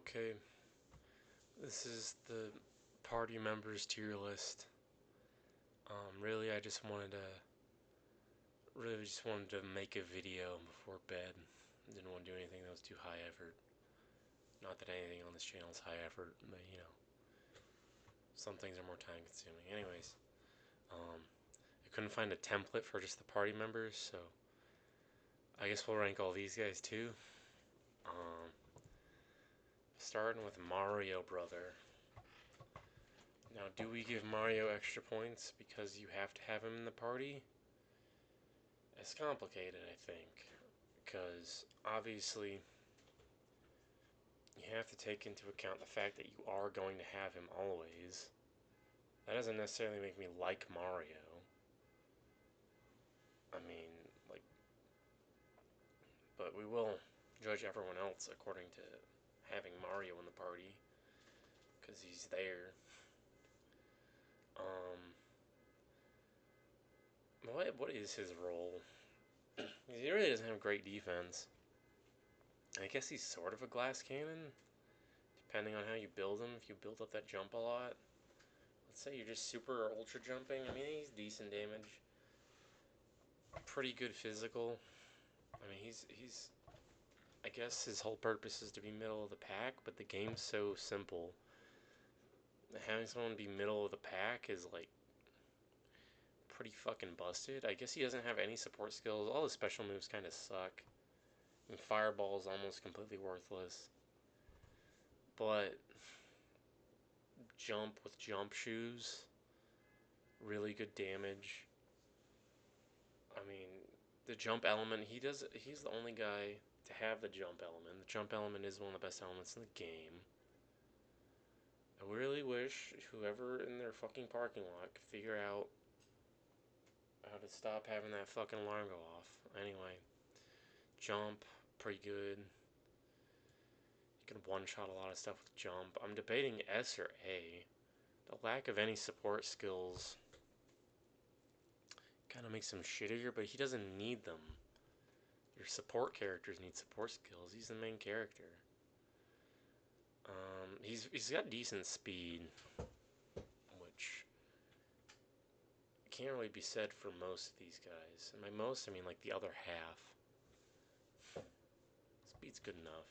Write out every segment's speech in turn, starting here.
Okay, this is the party members tier list. Really, I just wanted to make a video before bed. Didn't want to do anything that was too high effort. Not that anything on this channel is high effort, but some things are more time consuming. Anyways, I couldn't find a template for just the party members, so I guess we'll rank all these guys too. Starting with Mario Brother. Now, do we give Mario extra points because you have to have him in the party? It's complicated, I think, because obviously you have to take into account the fact that you are going to have him always. That doesn't necessarily make me like Mario. I mean, like, but we will judge everyone else according to having Mario in the party because he's there. What is his role? He really doesn't have great defense. I guess he's sort of a glass cannon, depending on how you build him. If you build up that jump a lot, let's say you're just super or ultra jumping. I mean, he's decent damage, pretty good physical. I mean, he's. I guess his whole purpose is to be middle of the pack, but the game's so simple. Having someone be middle of the pack is like pretty fucking busted. I guess he doesn't have any support skills. All his special moves kind of suck. And Fireball is almost completely worthless. But jump with jump shoes, really good damage. I mean, the jump element, he's the only guy to have the jump element. The jump element is one of the best elements in the game. I really wish whoever in their fucking parking lot could figure out how to stop having that fucking alarm go off. Anyway, jump, pretty good. You can one-shot a lot of stuff with jump. I'm debating S or A. The lack of any support skills kind of makes him shittier, but he doesn't need them. Your support characters need support skills. He's the main character. He's got decent speed, which can't really be said for most of these guys. And by most, I mean like the other half. Speed's good enough.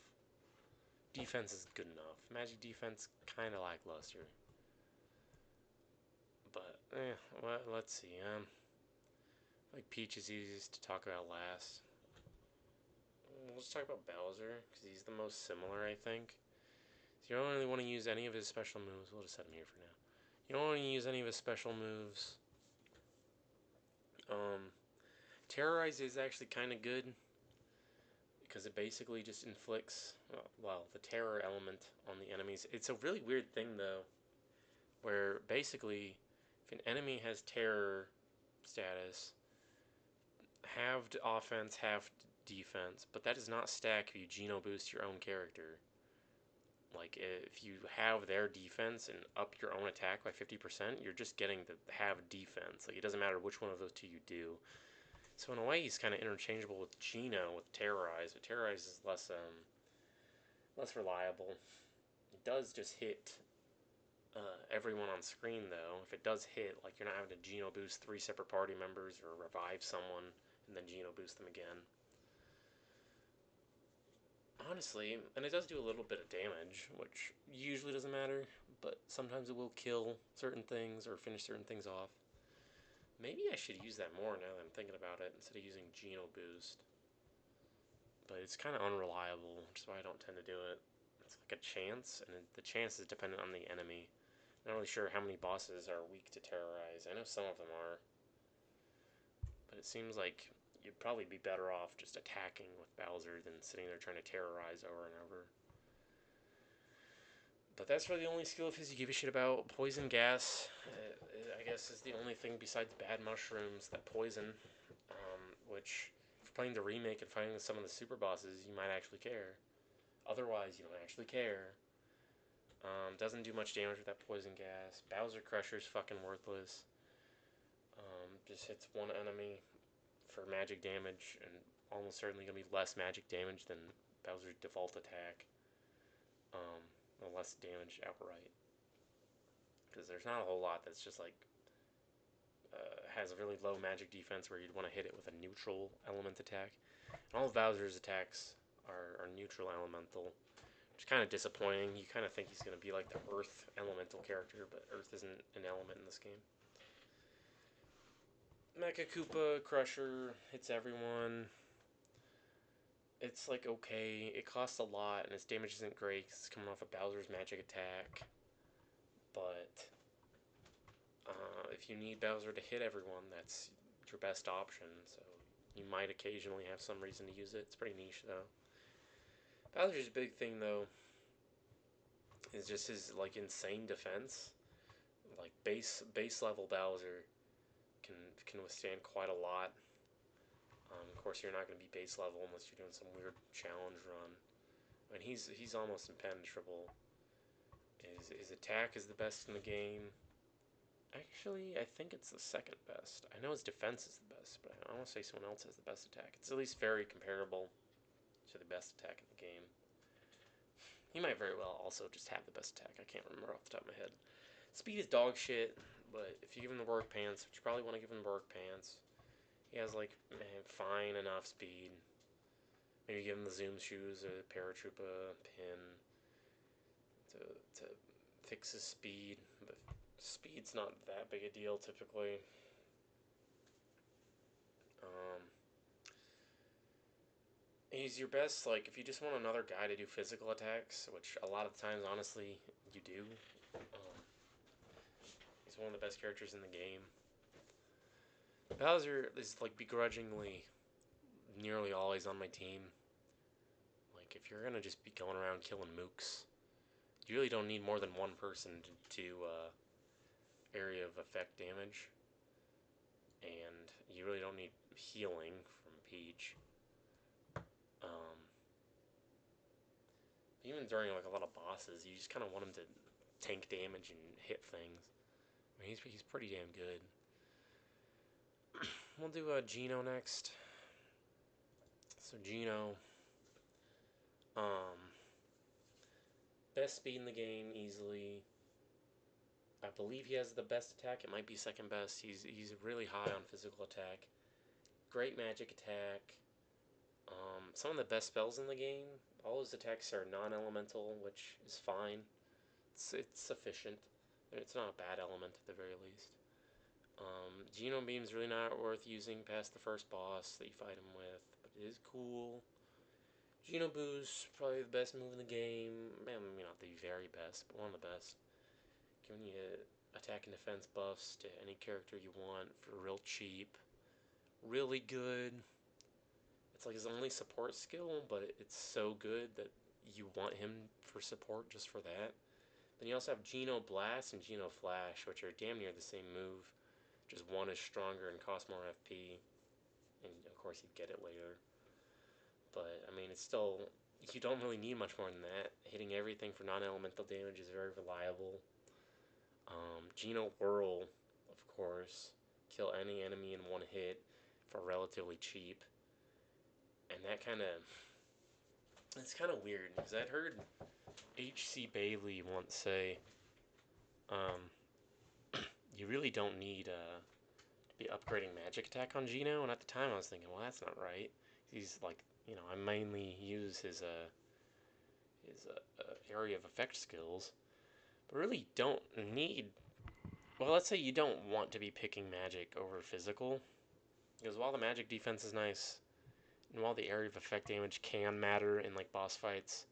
Defense is good enough. Magic defense, kind of lackluster. But, well, let's see. Like Peach is easiest to talk about last. Let's talk about Bowser, because he's the most similar, I think. So you don't really want to use any of his special moves. We'll just set him here for now. You don't want to use any of his special moves. Terrorize is actually kind of good, because it basically just inflicts, well, the terror element on the enemies. It's a really weird thing, though, where basically, if an enemy has terror status, halved offense, halved defense, but that does not stack if you Geno boost your own character. Like, if you have their defense and up your own attack by 50%, you're just getting the halved defense. Like, it doesn't matter which one of those two you do. So in a way, he's kind of interchangeable with Geno with Terrorize, but Terrorize is less reliable. It does just hit everyone on screen, though. If it does hit, like, you're not having to Geno boost 3 separate party members or revive someone and then Geno boost them again. Honestly, and it does do a little bit of damage, which usually doesn't matter, but sometimes it will kill certain things or finish certain things off. Maybe I should use that more now that I'm thinking about it, instead of using Geno boost. But it's kind of unreliable, which is why I don't tend to do it. It's like a chance, and the chance is dependent on the enemy. I'm not really sure how many bosses are weak to Terrorize. I know some of them are. But it seems like you'd probably be better off just attacking with Bowser than sitting there trying to terrorize over and over. But that's really the only skill of his you give a shit about. Poison gas, I guess, is the only thing besides bad mushrooms that poison. Which, if you're playing the remake and fighting some of the super bosses, you might actually care. Otherwise, you don't actually care. Doesn't do much damage with that poison gas. Bowser Crusher's fucking worthless. Just hits one enemy for magic damage, and almost certainly going to be less magic damage than Bowser's default attack. less damage outright. Because there's not a whole lot that's just like has a really low magic defense where you'd want to hit it with a neutral element attack. And all of Bowser's attacks are neutral elemental, which is kind of disappointing. You kind of think he's going to be like the Earth elemental character, but Earth isn't an element in this game. Mecha Koopa Crusher hits everyone. It's like okay. It costs a lot, and its damage isn't great because it's coming off of Bowser's magic attack. But if you need Bowser to hit everyone, that's your best option. So you might occasionally have some reason to use it. It's pretty niche though. Bowser's big thing though is just his like insane defense. Like base level Bowser can withstand quite a lot. Of course, you're not going to be base level unless you're doing some weird challenge run. I mean, he's almost impenetrable. His attack is the best in the game. Actually, I think it's the second best. I know his defense is the best, but I want to say someone else has the best attack. It's at least very comparable to the best attack in the game. He might very well also just have the best attack. I can't remember off the top of my head. Speed is dog shit, but if you give him the work pants, which you probably want to give him work pants, he has like fine enough speed. Maybe give him the Zoom shoes or the Paratroopa pin to fix his speed, but speed's not that big a deal typically. Um, he's your best, like, if you just want another guy to do physical attacks, which a lot of times, honestly, you do. He's one of the best characters in the game. Bowser is, like, begrudgingly nearly always on my team. Like, if you're gonna just be going around killing mooks, you really don't need more than one person to area of effect damage. And you really don't need healing from Peach. Even during like a lot of bosses, you just kind of want him to tank damage and hit things. I mean, he's pretty damn good. We'll do Geno next. So Geno, um, best speed in the game easily. I believe he has the best attack. It might be second best. He's really high on physical attack. Great magic attack. Some of the best spells in the game. All his attacks are non-elemental, which is fine. It's sufficient. It's not a bad element at the very least. Geno Beam's really not worth using past the first boss that you fight him with, but it is cool. Geno Boost, probably the best move in the game. Maybe not the very best, but one of the best. Giving you attack and defense buffs to any character you want for real cheap. Really good. It's like his only support skill, but it's so good that you want him for support just for that. Then you also have Geno Blast and Geno Flash, which are damn near the same move. Just one is stronger and costs more FP. And of course, you get it later. But, I mean, it's still, you don't really need much more than that. Hitting everything for non-elemental damage is very reliable. Geno Whirl, of course. Kill any enemy in one hit for relatively cheap. And that kind of, it's kind of weird, because I'd heard H.C. Bailey once say, you really don't need to be upgrading magic attack on Geno, and at the time I was thinking, well, that's not right. He's like, I mainly use his area of effect skills, but really don't need. Well, let's say you don't want to be picking magic over physical, because while the magic defense is nice, and while the area of effect damage can matter in like boss fights,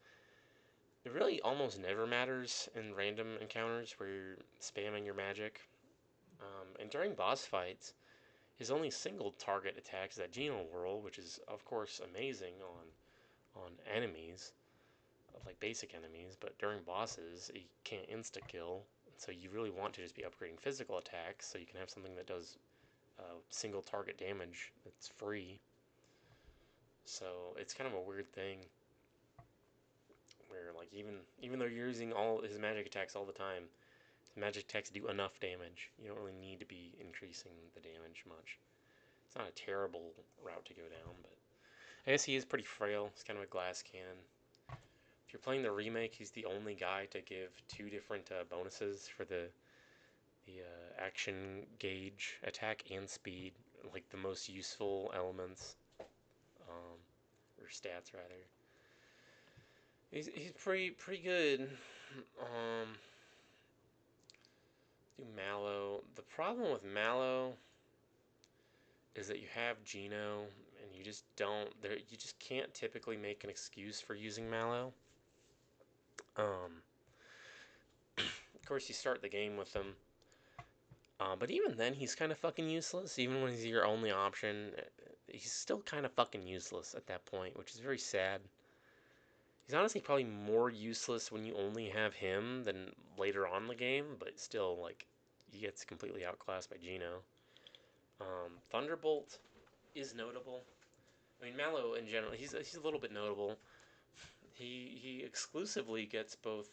it really almost never matters in random encounters where you're spamming your magic. And during boss fights, his only single target attack is that Geno Whirl, which is of course amazing on enemies, like basic enemies, but during bosses he can't insta kill. So you really want to just be upgrading physical attacks so you can have something that does single target damage that's free. So it's kind of a weird thing where like even though you're using all his magic attacks all the time, his magic attacks do enough damage. You don't really need to be increasing the damage much. It's not a terrible route to go down, but I guess he is pretty frail. He's kind of a glass cannon. If you're playing the remake, he's the only guy to give two different bonuses for the action gauge, attack, and speed, like the most useful elements, um, or stats rather. He's pretty good. Um, do Mallow. The problem with Mallow is that you have Geno, and you just don't. There, you just can't typically make an excuse for using Mallow. Um, of course, you start the game with him, but even then, he's kind of fucking useless. Even when he's your only option, he's still kind of fucking useless at that point, which is very sad. He's honestly probably more useless when you only have him than later on in the game, but still, like, he gets completely outclassed by Geno. Thunderbolt is notable. I mean, Mallow in general, he's a little bit notable. He exclusively gets both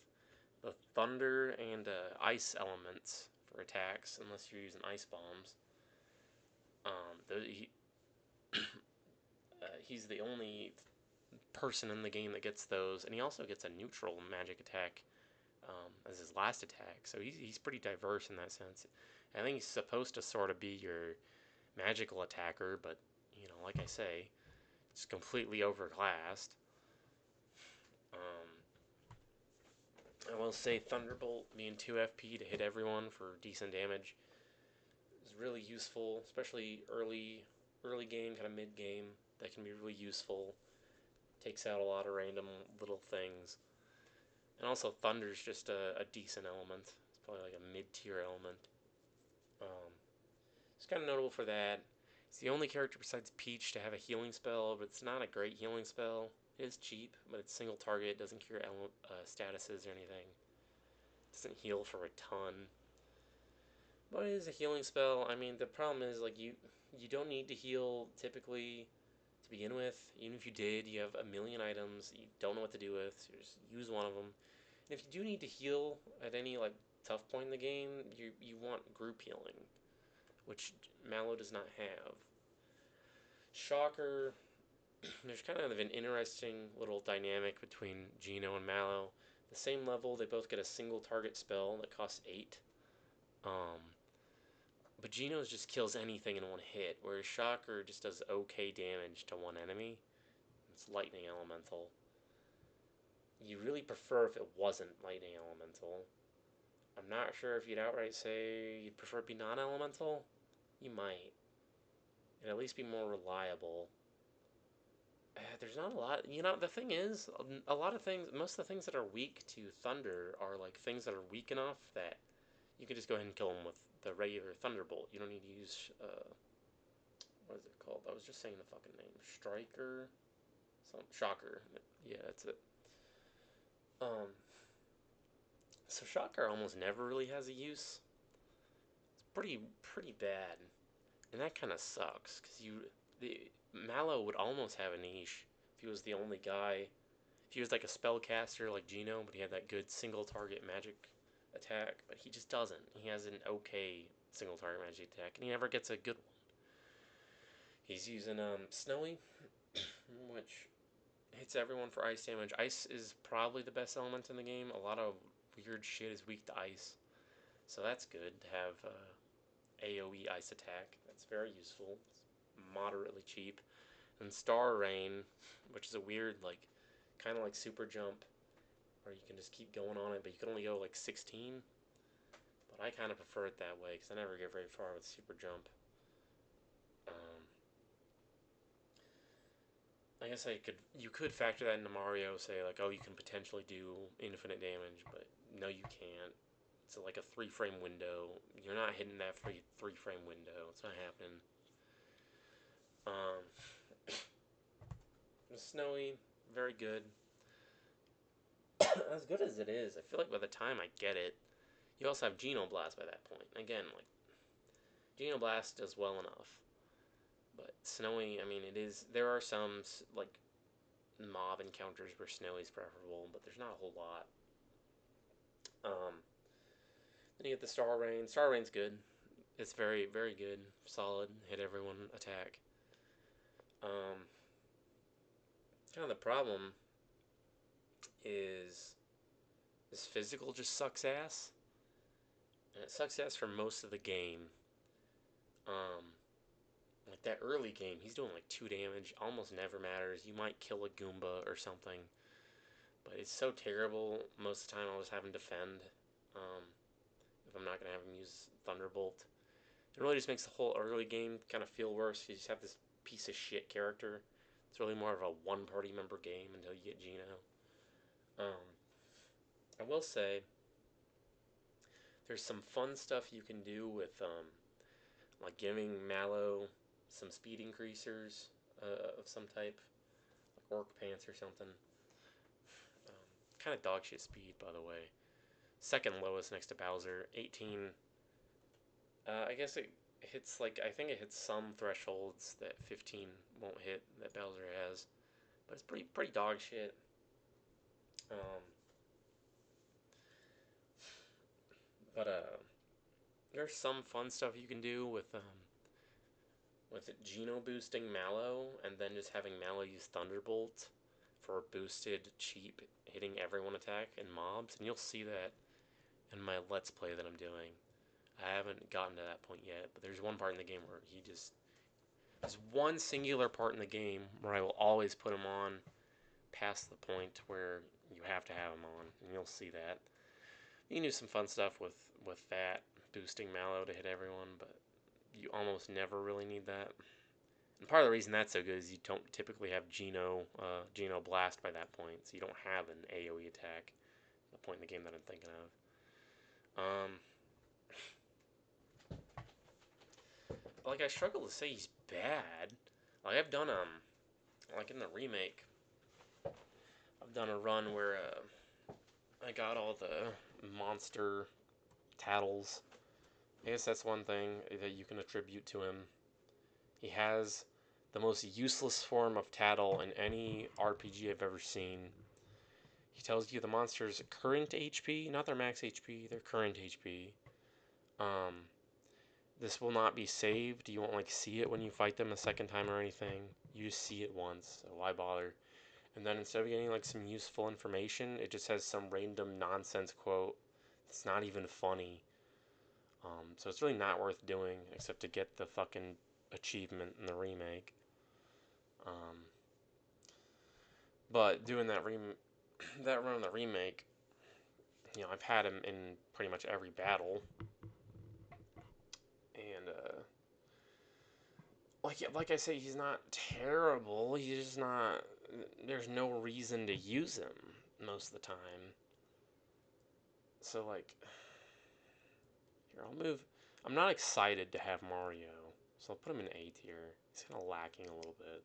the thunder and ice elements for attacks, unless you're using ice bombs. He's the only person in the game that gets those, and he also gets a neutral magic attack as his last attack. So he's pretty diverse in that sense. I think he's supposed to sort of be your magical attacker, but you know, like I say, it's completely overclassed. Um, I will say Thunderbolt being 2 FP to hit everyone for decent damage is really useful, especially early game, kind of mid game. That can be really useful. Takes out a lot of random little things. And also Thunder's just a decent element. It's probably like a mid-tier element. Um, it's kind of notable for that. It's the only character besides Peach to have a healing spell, but it's not a great healing spell. It is cheap, but it's single target. It doesn't cure statuses or anything. It doesn't heal for a ton. But it is a healing spell. I mean, the problem is like you don't need to heal typically to begin with. Even if you did, you have a million items that you don't know what to do with. So just use one of them. And if you do need to heal at any like tough point in the game, you want group healing, which Mallow does not have. Shocker, there's kind of an interesting little dynamic between Geno and Mallow. The same level, they both get a single target spell that costs 8. Um, but Geno's just kills anything in one hit, whereas Shocker just does okay damage to one enemy. It's Lightning Elemental. You really prefer if it wasn't Lightning Elemental. I'm not sure if you'd outright say you'd prefer it be non-elemental. You might. It'd at least be more reliable. There's not a lot. You know, the thing is, a lot of things, most of the things that are weak to Thunder are like things that are weak enough that you can just go ahead and kill them with the regular Thunderbolt. You don't need to use, what is it called? I was just saying the fucking name. Striker? Shocker. Yeah, that's it. Um, so Shocker almost never really has a use. It's pretty bad. And that kind of sucks, because Mallow would almost have a niche if he was the only guy. If he was like a spellcaster like Geno, but he had that good single target magic attack, but he just doesn't. He has an okay single target magic attack, and he never gets a good one. He's using Snowy, which hits everyone for ice damage. Ice is probably the best element in the game. A lot of weird shit is weak to ice, so that's good to have AoE ice attack. That's very useful. It's moderately cheap. And Star Rain, which is a weird, like, kind of like Super Jump, where you can just keep going on it, but you can only go like 16. But I kind of prefer it that way because I never get very far with Super Jump. Um, I guess you could factor that into Mario, say like, oh, you can potentially do infinite damage, but no, you can't. It's like a 3-frame window. You're not hitting that 3-frame window. It's not happening. Um, Snowy, very good. As good as it is, I feel like by the time I get it, you also have Genoblast by that point. Again, like, Genoblast does well enough. But Snowy, I mean, it is. There are some, like, mob encounters where Snowy's preferable, but there's not a whole lot. Then you get the Star Rain. Star Rain's good. It's very, very good. Solid. Hit everyone attack. Kind of the problem is his physical just sucks ass. And it sucks ass for most of the game. Um, like that early game, he's doing like 2 damage, almost never matters. You might kill a Goomba or something. But it's so terrible, most of the time I'll just have him defend. Um, if I'm not going to have him use Thunderbolt. It really just makes the whole early game kind of feel worse. You just have this piece of shit character. It's really more of a one party member game until you get Geno. I will say, there's some fun stuff you can do with like giving Mallow some speed increasers of some type, like Orc Pants or something. Kind of dog shit speed, by the way. Second lowest next to Bowser, 18. I guess it hits like I think it hits some thresholds that 15 won't hit that Bowser has, but it's pretty dog shit. Um, but there's some fun stuff you can do with Geno boosting Mallow and then just having Mallow use Thunderbolt for a boosted cheap hitting everyone attack and mobs, and you'll see that in my Let's Play that I'm doing. I haven't gotten to that point yet, but there's one part in the game where he just there's one singular part in the game where I will always put him on past the point where you have to have him on, and you'll see that. You can do some fun stuff with that, boosting Mallow to hit everyone, but you almost never really need that. And part of the reason that's so good is you don't typically have Geno Blast by that point, so you don't have an AoE attack at the point in the game that I'm thinking of. Like, I struggle to say he's bad. Like, I've done, like in the remake, I've done a run where, I got all the monster tattles. I guess that's one thing that you can attribute to him. He has the most useless form of tattle in any RPG I've ever seen. He tells you the monster's current HP, not their max HP, their current HP. This will not be saved. You won't like see it when you fight them a second time or anything. You just see it once, so why bother? And then instead of getting like some useful information, it just has some random nonsense quote. It's not even funny. So it's really not worth doing except to get the fucking achievement in the remake. But doing that that run in the remake, I've had him in pretty much every battle, and like I say, he's not terrible. He's just not. There's no reason to use him most of the time. So like, here I'll move. I'm not excited to have Mario, so I'll put him in A tier. He's kind of lacking a little bit.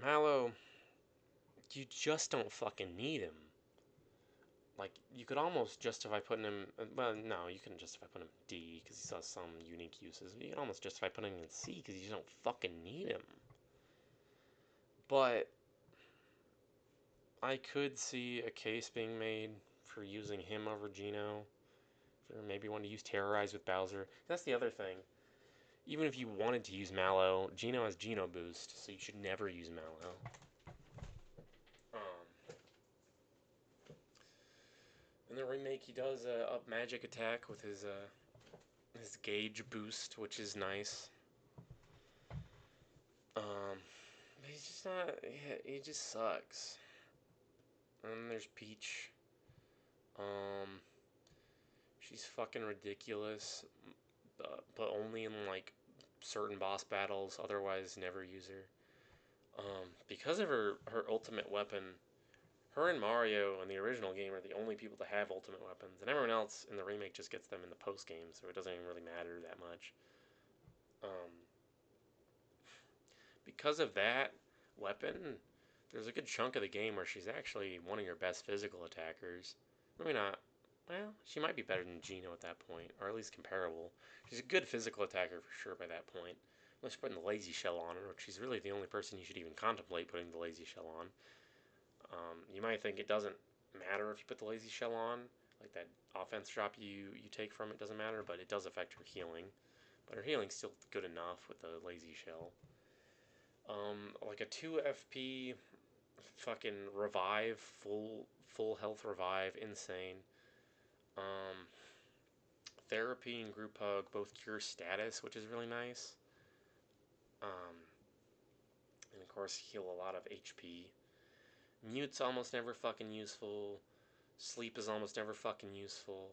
Mallow, you just don't fucking need him. Like, you could almost justify putting him... Well, no, you couldn't justify putting him in D, because he still has some unique uses. But you can almost justify putting him in C, because you just don't fucking need him. But I could see a case being made for using him over Geno. For maybe wanting to use Terrorize with Bowser. That's the other thing. Even if you wanted to use Mallow, Geno has Geno Boost, so you should never use Mallow. In the remake, he does up magic attack with his gauge boost, which is nice. But he's just not. He just sucks. And then there's Peach. She's fucking ridiculous, but only in like certain boss battles. Otherwise, never use her. Because of her ultimate weapon. Her and Mario in the original game are the only people to have ultimate weapons, and everyone else in the remake just gets them in the post game, so it doesn't even really matter that much. Because of that weapon, there's a good chunk of the game where she's actually one of your best physical attackers. Maybe not. Well, she might be better than Geno at that point, or at least comparable. She's a good physical attacker for sure by that point. Unless you're putting the lazy shell on her, which she's really the only person you should even contemplate putting the lazy shell on. You might think it doesn't matter if you put the lazy shell on, like that offense drop you take from it doesn't matter, but it does affect her healing. But her healing's still good enough with the lazy shell. Like a 2 FP fucking revive, full health revive, insane. Um, Therapy and group hug both cure status, which is really nice. Um, and of course heal a lot of HP. Mute's almost never fucking useful. Sleep is almost never fucking useful.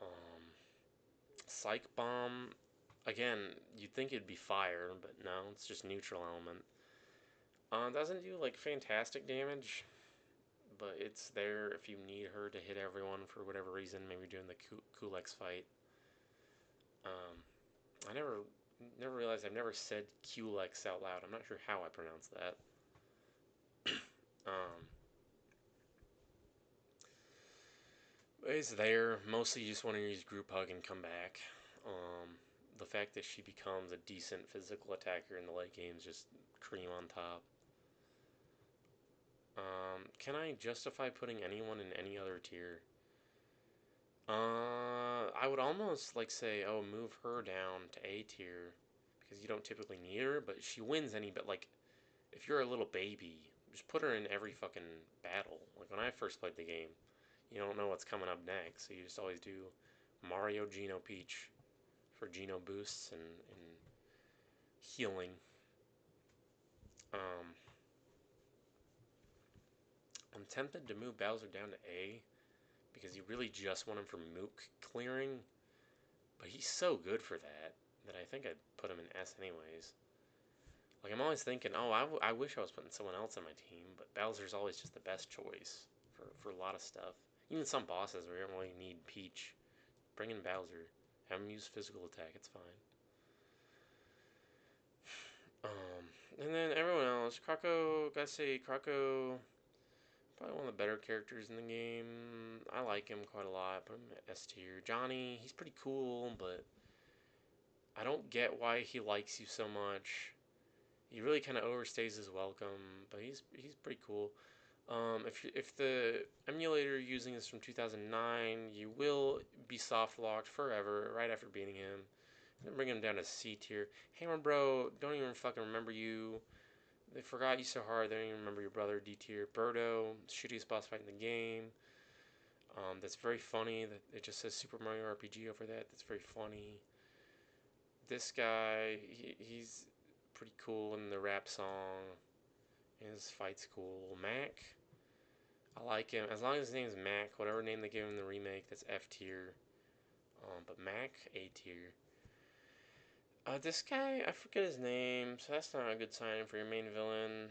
Um, Psych Bomb, again, you'd think it'd be fire, but no, it's just neutral element. Doesn't do like fantastic damage, but it's there if you need her to hit everyone for whatever reason. Maybe during the Kulex fight. Um, I never realized I've never said Kulex out loud. I'm not sure how I pronounce that. Um, it's there. Mostly you just want to use group hug and come back. Um, the fact that she becomes a decent physical attacker in the late game is just cream on top. Can I justify putting anyone in any other tier? I would almost like say, oh, move her down to A tier because you don't typically need her, but she wins any. But like, if you're a little baby, just put her in every fucking battle. Like when I first played the game, you don't know what's coming up next, so you just always do Mario, Geno, Peach for Geno boosts and healing. Um, I'm tempted to move Bowser down to A because you really just want him for mook clearing, but he's so good for that I think I'd put him in S anyways. Like I'm always thinking, oh, I wish I was putting someone else on my team, but Bowser's always just the best choice for a lot of stuff. Even some bosses where you don't really need Peach, bring in Bowser, have him use physical attack, it's fine. And then everyone else, Croco, gotta say, Croco, probably one of the better characters in the game. I like him quite a lot. Put him at S tier. Johnny, he's pretty cool, but I don't get why he likes you so much. He really kind of overstays his welcome, but he's pretty cool. If the emulator you're using is from 2009, you will be soft locked forever right after beating him. Then bring him down to C tier. Hammer Bro, don't even fucking remember you. They forgot you so hard, they don't even remember your brother. D tier. Birdo, shittiest boss fight in the game. That's very funny that it just says Super Mario RPG over that. That's very funny. This guy, he's pretty cool in the rap song. His fight's cool. Mac, I like him. As long as his name's Mac, whatever name they give him in the remake, that's F tier. But Mac, A tier. This guy, I forget his name, so that's not a good sign for your main villain.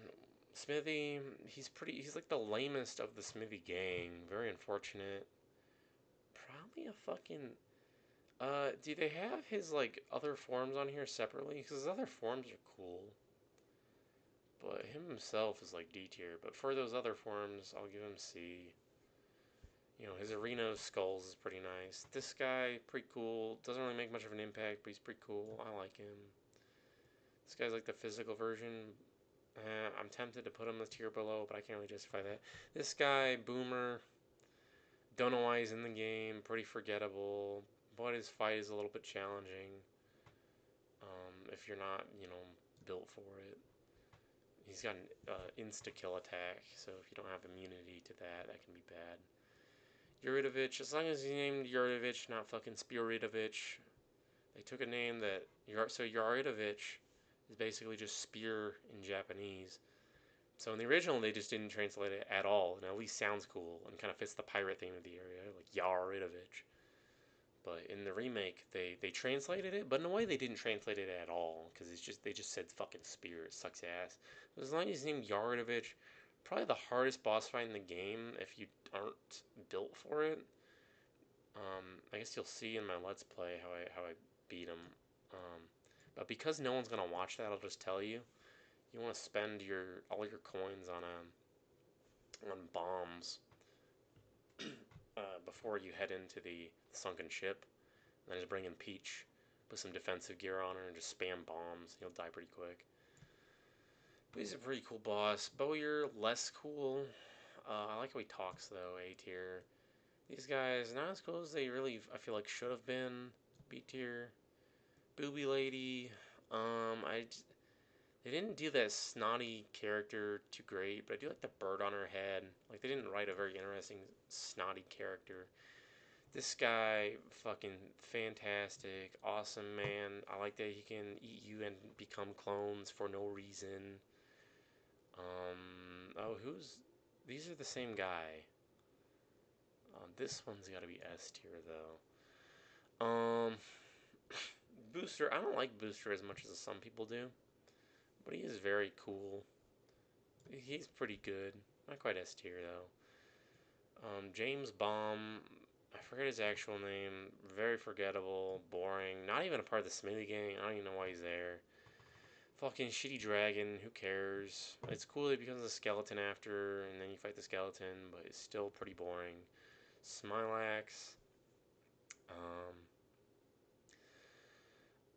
Smithy, he's like the lamest of the Smithy gang. Very unfortunate. Probably a fucking, do they have his, like, other forms on here separately? Because his other forms are cool. But him himself is, like, D tier. But for those other forms, I'll give him C. You know, his Arena Skulls is pretty nice. This guy, pretty cool. Doesn't really make much of an impact, but he's pretty cool. I like him. This guy's like the physical version. I'm tempted to put him a tier below, but I can't really justify that. This guy, Boomer, don't know why he's in the game. Pretty forgettable. But his fight is a little bit challenging. If you're not, built for it. He's got an insta-kill attack, so if you don't have immunity to that, that can be bad. Yuridovich, as long as he's named Yuridovich, not fucking Spiridovich. They took a name that... So Yuridovich is basically just spear in Japanese. So in the original, they just didn't translate it at all, and it at least sounds cool, and kind of fits the pirate theme of the area, like Yuridovich. But in the remake, they translated it, but in a way they didn't translate it at all, because they just said fucking spear. It sucks ass. But as long as he's named Yuridovich, probably the hardest boss fight in the game if you aren't built for it. I guess you'll see in my Let's Play how I beat him. But because no one's gonna watch that, I'll just tell you. You want to spend all your coins on bombs before you head into the sunken ship. And then just bring in Peach, put some defensive gear on her, and just spam bombs. You'll die pretty quick. But he's a pretty cool boss. Bowyer, less cool. I like how he talks though. A tier. These guys, not as cool as they really, I feel like, should have been. B tier. Booby Lady. They didn't do that snotty character too great, but I do like the bird on her head. Like, they didn't write a very interesting snotty character. This guy, fucking fantastic, awesome man. I like that he can eat you and become clones for no reason. Oh, who's. These are the same guy. This one's gotta be S tier, though. Booster, I don't like Booster as much as some people do, but he is very cool. He's pretty good. Not quite S tier, though. James Baum, I forget his actual name. Very forgettable, boring. Not even a part of the Smithy gang. I don't even know why he's there. Fucking shitty dragon. Who cares? It's cool that he becomes a skeleton after, and then you fight the skeleton, but it's still pretty boring. Smilax.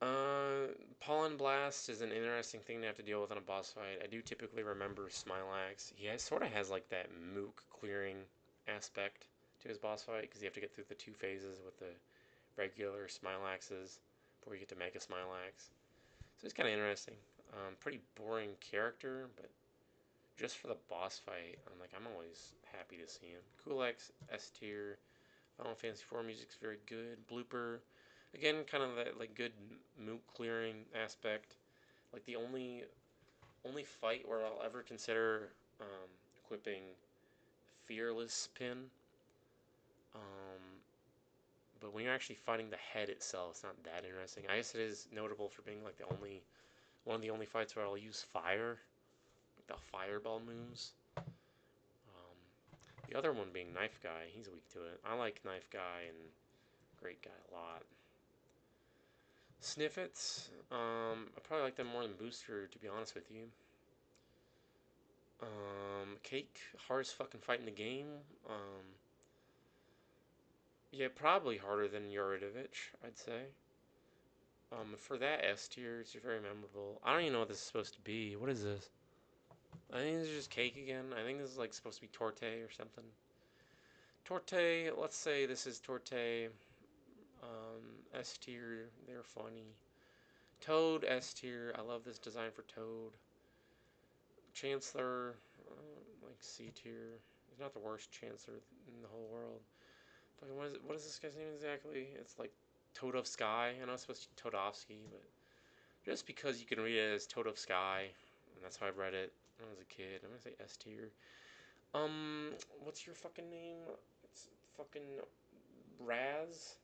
Um, Pollen Blast is an interesting thing to have to deal with in a boss fight. I do typically remember Smilax. He sort of has like that mook clearing aspect to his boss fight because you have to get through the two phases with the regular Smilaxes before you get to Mega Smilax. So it's kind of interesting. Pretty boring character, but just for the boss fight, I'm always happy to see him. Coolx, S tier. Final Fantasy IV music's very good. Blooper, again, kind of that like good moot clearing aspect. Like the only fight where I'll ever consider equipping Fearless Pin. Um, but when you're actually fighting the head itself, it's not that interesting. I guess it is notable for being like the only one of the only fights where I'll use fire, like the fireball moves. The other one being Knife Guy, he's weak to it. I like Knife Guy and Great Guy a lot. Sniffets, I probably like them more than Booster, to be honest with you. Cake, hardest fucking fight in the game. Yeah, probably harder than Yuridovich, I'd say. For that S tier, it's very memorable. I don't even know what this is supposed to be. What is this? I think this is just cake again. I think this is like supposed to be Torte or something. Torte, let's say this is Torte. S tier, they're funny. Toad, S tier. I love this design for Toad. Chancellor, like C tier. He's not the worst Chancellor in the whole world. But what is this guy's name exactly? It's like Toad of Sky. I know it's supposed to be Todovsky, but just because you can read it as Toad of Sky, and that's how I read it when I was a kid. I'm gonna say S tier. What's your fucking name? It's fucking Raz.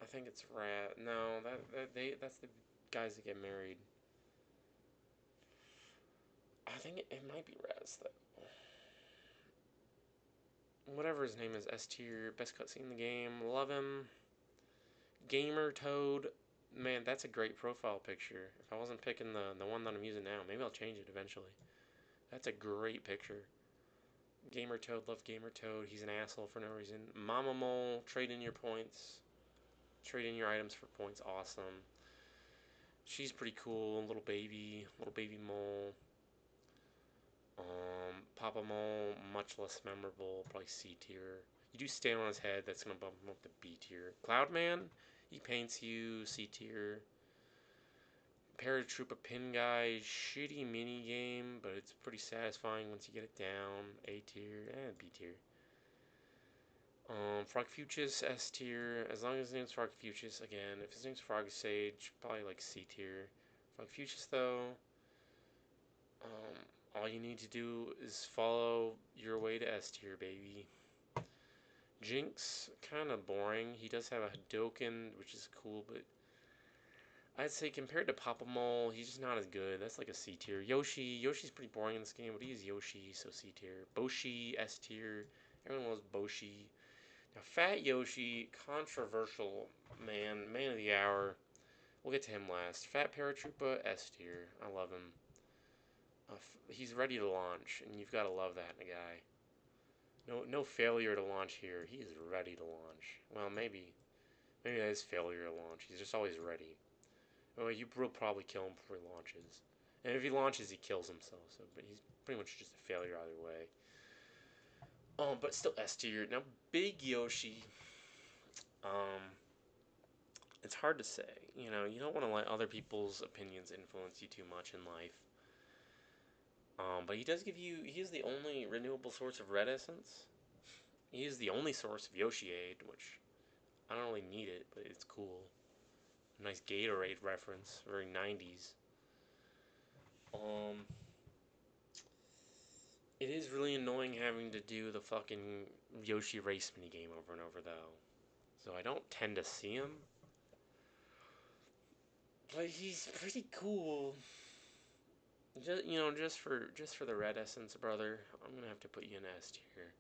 I think it's Raz. No, that's the guys that get married. I think it might be Raz though. Whatever his name is, S tier, best cutscene in the game. Love him. Gamer Toad. Man, that's a great profile picture. If I wasn't picking the one that I'm using now, maybe I'll change it eventually. That's a great picture. Gamer Toad, love Gamer Toad. He's an asshole for no reason. Mama Mole, trade in your points. Trade in your items for points. Awesome. She's pretty cool. Little baby mole. Papa Mole, much less memorable. Probably C tier. You do stand on his head, that's gonna bump him up to B tier. Cloudman, he paints you. C tier. Paratrooper Pin Guy, shitty mini game, but it's pretty satisfying once you get it down. A tier, B tier. Frogfuchus, S tier. As long as his name's Frogfuchus, again, if his name's Frog Sage, probably like C tier. Frogfuchus, though, all you need to do is follow your way to S tier, baby. Jinx, kind of boring. He does have a Hadoken, which is cool, but I'd say compared to Papa Mole, he's just not as good. That's like a C tier. Yoshi's pretty boring in this game, but he is Yoshi, so C tier. Boshi, S tier. Everyone loves Boshi. Now, Fat Yoshi, controversial man of the hour. We'll get to him last. Fat Paratroopa, S tier. I love him. He's ready to launch, and you've got to love that in a guy. No failure to launch here. He is ready to launch. Well, maybe that is failure to launch. He's just always ready. Well, you will probably kill him before he launches. And if he launches, he kills himself. So, but he's pretty much just a failure either way. But still S tier. Now, Big Yoshi, it's hard to say. You know, you don't want to let other people's opinions influence you too much in life. But he does give you. He is the only renewable source of red essence. He is the only source of Yoshi Aid, which I don't really need it, but it's cool. Nice Gatorade reference, very 90s. Um, it is really annoying having to do the fucking Yoshi race minigame over and over, though. So I don't tend to see him. But he's pretty cool. Just for the red essence, brother, I'm gonna have to put you in S tier.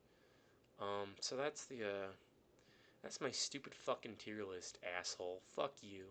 So that's my stupid fucking tier list, asshole. Fuck you.